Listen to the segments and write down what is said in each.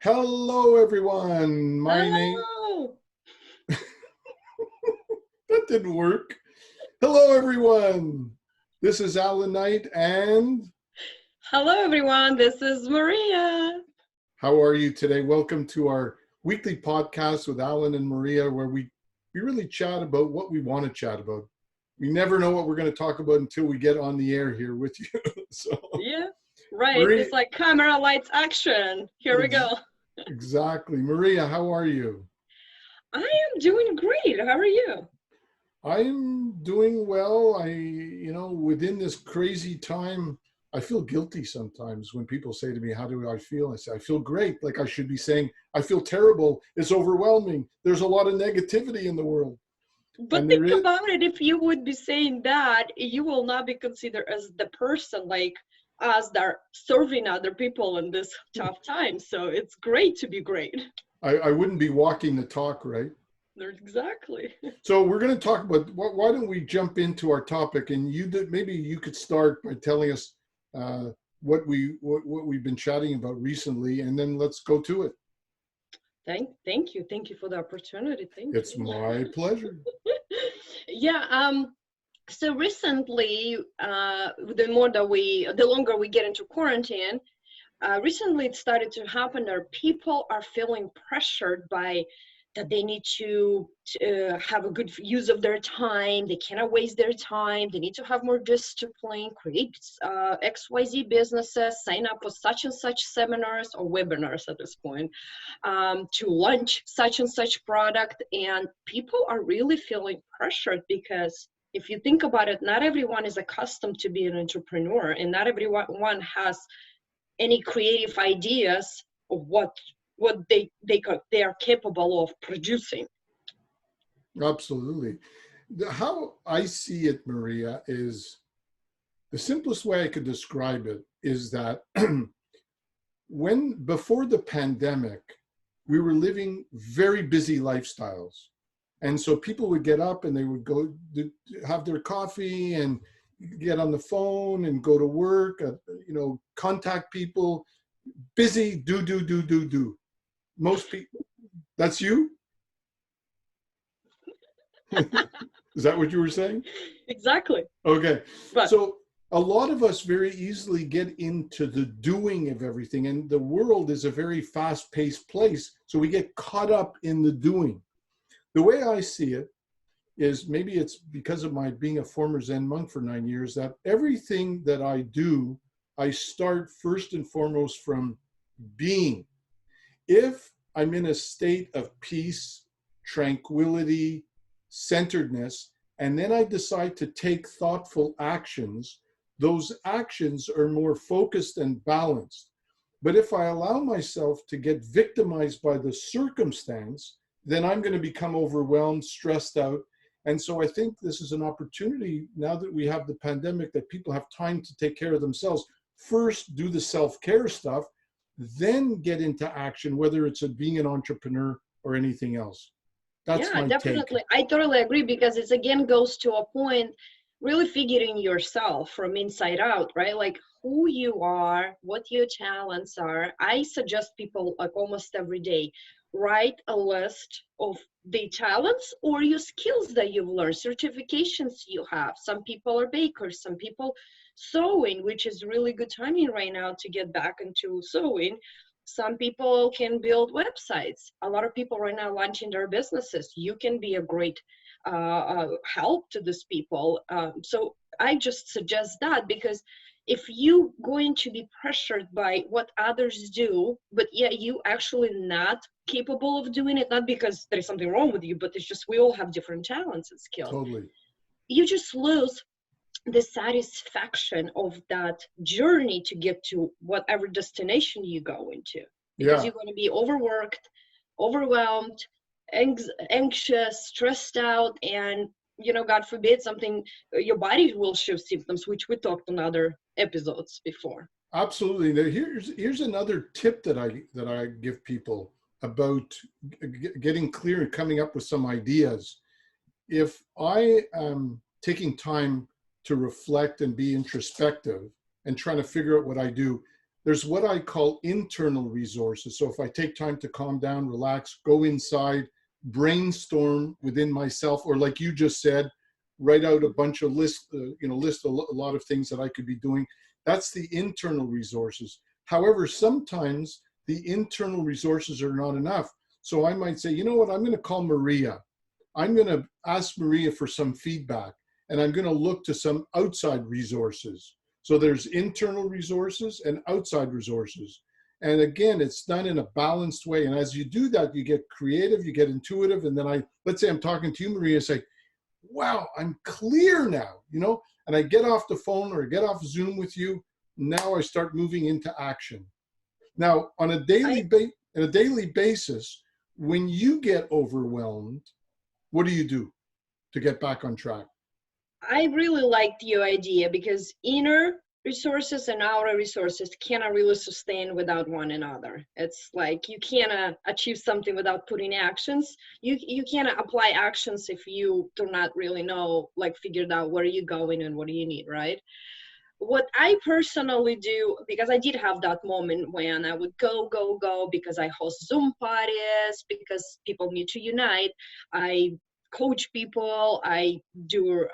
Hello, everyone. My name, Hello. that didn't work. Hello, everyone. This is Allan Knight, and Hello, everyone. This is Maria. how are you today? Welcome to our weekly podcast with Allan and Maria, where we really chat about what we want to chat about. We never know what we're going to talk about until we get on the air here with you. So, Yeah, right. Maria, It's like camera, lights, action. Here we go. exactly. Maria, how are you? I am doing great. How are you? I'm doing well. Within this crazy time, I feel guilty sometimes when people say to me, "How do I feel?" I say, "I feel great." Like I should be saying, "I feel terrible. It's overwhelming. There's a lot of negativity in the world." But And there think is, about it. If you would be saying that, you will not be considered as the person like us that are serving other people in this tough time. So it's great to be great. I wouldn't be walking the talk, right? Exactly. So we're going to talk about, why don't we jump into our topic, and maybe you could start by telling us uh, what we've been chatting about recently, and then let's go to it. Thank you for the opportunity. Thank It's you. my pleasure. Yeah. So recently, the longer we get into quarantine, recently it started to happen that people are feeling pressured by that they need to have a good use of their time. They cannot waste their time. They need to have more discipline, create XYZ businesses, sign up for such and such seminars or webinars at this point, to launch such and such product. And people are really feeling pressured because if you think about it, not everyone is accustomed to be an entrepreneur, and not everyone has any creative ideas of what they are capable of producing. Absolutely. How I see it, Maria, is the simplest way I could describe it is that before the pandemic, we were living very busy lifestyles. And so people would get up and they would go have their coffee and get on the phone and go to work, contact people, busy, do. Most people, that's you? Is that what you were saying? Exactly. Okay. But So a lot of us very easily get into the doing of everything, and the world is a very fast-paced place. So we get caught up in the doing. The way I see it is, maybe it's because of my being a former Zen monk for 9 years, that everything that I do, I start first and foremost from being. If I'm in a state of peace, tranquility, centeredness, and then I decide to take thoughtful actions, those actions are more focused and balanced. But if I allow myself to get victimized by the circumstance, then I'm going to become overwhelmed, stressed out. And so I think this is an opportunity, now that we have the pandemic, that people have time to take care of themselves. First, do the self-care stuff, then get into action, whether it's being an entrepreneur or anything else. That's yeah, my take. definitely. I totally agree because it again goes to a point really figuring yourself from inside out, right? Like who you are, what your talents are. I suggest people like almost every day, write a list of the talents or your skills that you've learned, certifications you have. Some people are bakers, some people sewing, which is really good timing right now to get back into sewing. Some people can build websites. A lot of people right now launching their businesses. You can be a great help to these people. So I just suggest that, because if you going to be pressured by what others do, but yeah, you actually not capable of doing it, not because there's something wrong with you, but it's just we all have different talents and skills. Totally. You just lose the satisfaction of that journey to get to whatever destination you go into, because Yeah, you're going to be overworked, overwhelmed, anxious, stressed out, and god forbid something, your body will show symptoms, which we talked on other episodes before. absolutely. Now, here's another tip that I give people about getting clear and coming up with some ideas. If I am taking time to reflect and be introspective and trying to figure out what I do, There's what I call internal resources. So if I take time to calm down, relax, go inside, brainstorm within myself, or like you just said, write out a bunch of list a lot of things that I could be doing. That's the internal resources. However, sometimes the internal resources are not enough. So I might say, you know what, I'm going to call Maria. I'm going to ask Maria for some feedback, and I'm going to look to some outside resources. So there's internal resources and outside resources. And again, it's done in a balanced way. And as you do that, you get creative, you get intuitive. And then let's say I'm talking to you, Maria, say, wow, I'm clear now, and I get off the phone or get off Zoom with you. Now I start moving into action. Now, on a daily basis, when you get overwhelmed, what do you do to get back on track? I really liked your idea because inner resources and outer resources cannot really sustain without one another. It's like you cannot achieve something without putting actions. You cannot apply actions if you do not really know, like figured out where you're going and what do you need, right? What I personally do, because I did have that moment when I would go because I host Zoom parties, because people need to unite. I coach people, I do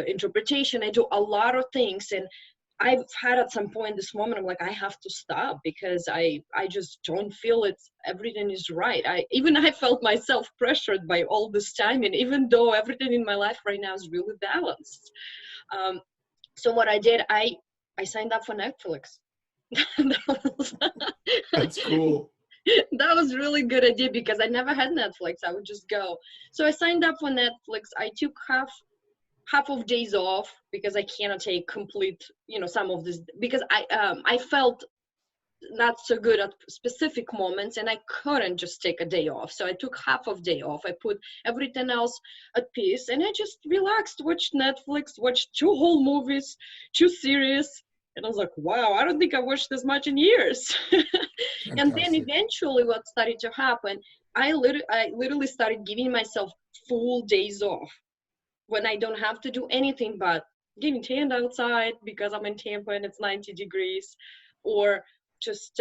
interpretation, I do a lot of things. And I've had at some point this moment, I'm like, I have to stop because I just don't feel everything is right. I felt myself pressured by all this time. And even though everything in my life right now is really balanced. So what I did, I signed up for Netflix. That's cool. That was really good idea because I never had Netflix. I would just go. So I signed up for Netflix. I took half of days off because I cannot take complete, some of this because I felt not so good at specific moments and I couldn't just take a day off. So I took half of day off. I put everything else at peace and I just relaxed, watched Netflix, watched 2 whole movies, 2 series. And I was like, wow, I don't think I watched this much in years. And then Fantastic. eventually what started to happen, I literally started giving myself full days off when I don't have to do anything but getting tanned outside because I'm in Tampa and it's 90 degrees, or just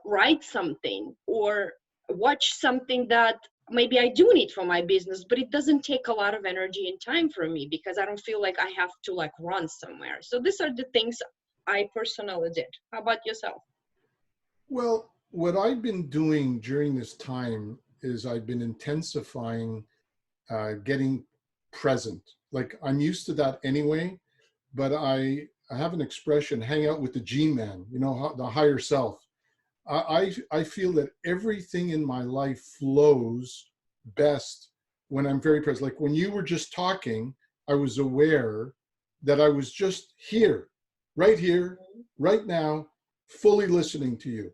write something or watch something that maybe I do need for my business, but it doesn't take a lot of energy and time from me because I don't feel like I have to like run somewhere. So these are the things I personally did. How about yourself? Well, what I've been doing during this time is I've been intensifying getting present. Like I'm used to that anyway, but I have an expression, hang out with the G-man, the higher self. I feel that everything in my life flows best when I'm very present. Like when you were just talking, I was aware that I was just here, right now, fully listening to you.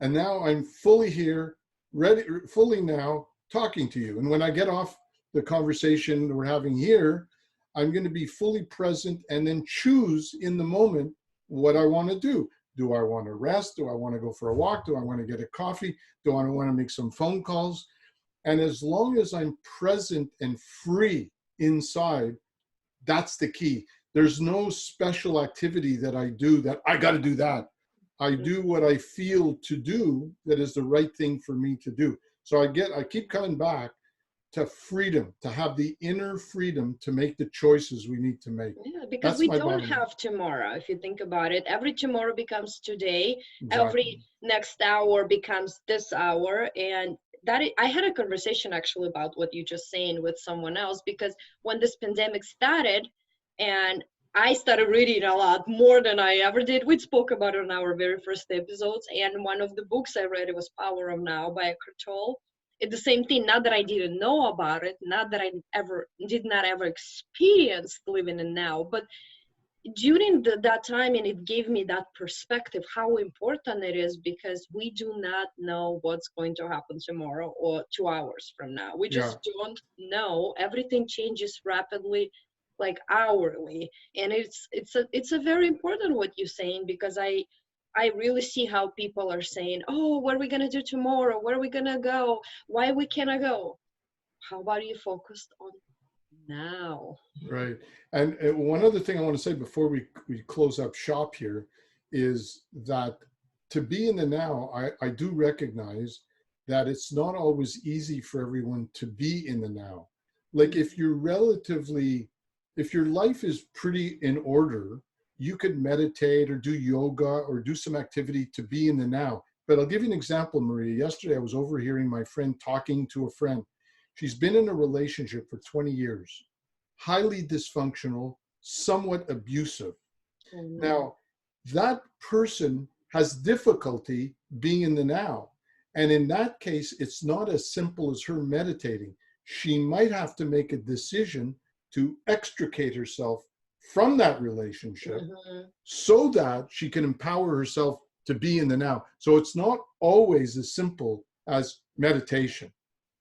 And now I'm fully here, ready, fully now talking to you. And when I get off the conversation we're having here, I'm going to be fully present and then choose in the moment what I want to do. Do I want to rest? Do I want to go for a walk? Do I want to get a coffee? Do I want to make some phone calls? And as long as I'm present and free inside, that's the key. There's no special activity that I do that I got to do that. I do what I feel to do that is the right thing for me to do. So I keep coming back to freedom, to have the inner freedom to make the choices we need to make. Yeah, because That's we my don't bottom line. have tomorrow. If you think about it, every tomorrow becomes today. Exactly. Every next hour becomes this hour. And I had a conversation actually about what you just saying with someone else, because when this pandemic started and I started reading a lot more than I ever did. We spoke about it in our very first episodes. And one of the books I read, it was Power of Now by Eckhart Tolle. It's the same thing, not that I didn't know about it, not that I did not ever experience living in now, but during that time, and it gave me that perspective how important it is, because we do not know what's going to happen tomorrow or 2 hours from now. We Yeah. just don't know. Everything changes rapidly, like hourly, and it's a very important what you're saying, because I really see how people are saying, oh, what are we going to do tomorrow? Where are we going to go? Why we cannot go? How about you focused on now? Right. And one other thing I want to say before we close up shop here is that to be in the now, I do recognize that it's not always easy for everyone to be in the now. Like if you're relatively, if your life is pretty in order, you could meditate or do yoga or do some activity to be in the now. But I'll give you an example, Maria. Yesterday, I was overhearing my friend talking to a friend. She's been in a relationship for 20 years, highly dysfunctional, somewhat abusive. Now, that person has difficulty being in the now. And in that case, it's not as simple as her meditating. She might have to make a decision to extricate herself from that relationship so that she can empower herself to be in the now. So it's not always as simple as meditation.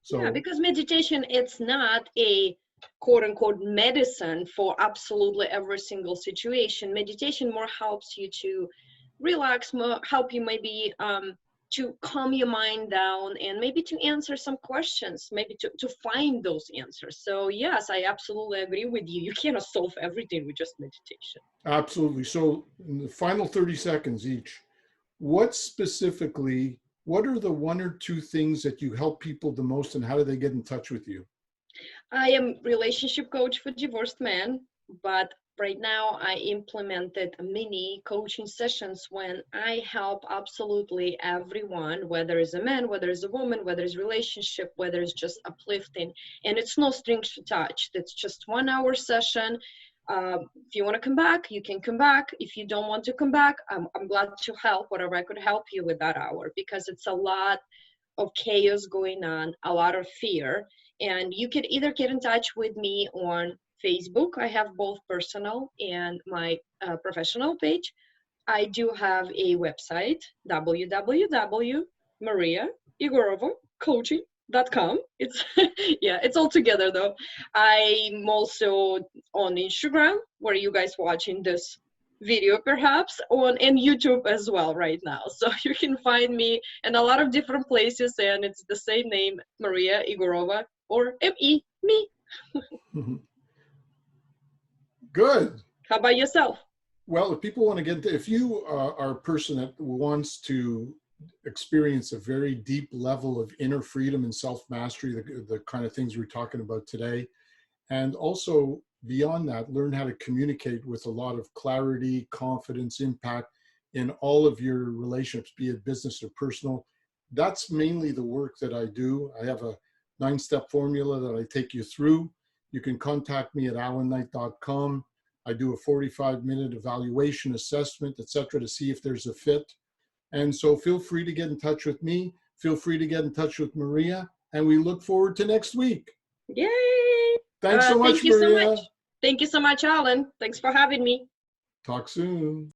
So yeah, because meditation, it's not a quote unquote medicine for absolutely every single situation. Meditation more helps you to relax, more help you maybe to calm your mind down and maybe to answer some questions, maybe to find those answers. So yes, I absolutely agree with you. You cannot solve everything with just meditation. absolutely. So in the final 30 seconds each, what specifically, what are the one or two things that you help people the most, and how do they get in touch with you? I am relationship coach for divorced men, but right now I implemented mini coaching sessions when I help absolutely everyone, whether it's a man, whether it's a woman, whether it's relationship, whether it's just uplifting, and it's no strings attached. It's just 1 hour session. If you want to come back, you can come back. If you don't want to come back, I'm glad to help whatever I could help you with that hour, because it's a lot of chaos going on, a lot of fear. And you can either get in touch with me on Facebook. I have both personal and my professional page. I do have a website, www.mariaigorovacoaching.com. It's yeah, it's all together though. I'm also on Instagram, where you guys watching this video perhaps, on and YouTube as well right now. So you can find me in a lot of different places, and it's the same name, Maria Igorova, or M-E, me. Good. How about yourself? Well, if people want to get, if you are a person that wants to experience a very deep level of inner freedom and self-mastery, the kind of things we're talking about today, and also beyond that, learn how to communicate with a lot of clarity, confidence, impact in all of your relationships, be it business or personal. That's mainly the work that I do. I have a 9-step formula that I take you through. You can contact me at allanKnight.com. I do a 45-minute evaluation, assessment, etc., to see if there's a fit. And so feel free to get in touch with me. Feel free to get in touch with Maria. And we look forward to next week. Yay! Thanks so much, thank you Maria. so much. Thank you so much, Allan. Thanks for having me. Talk soon.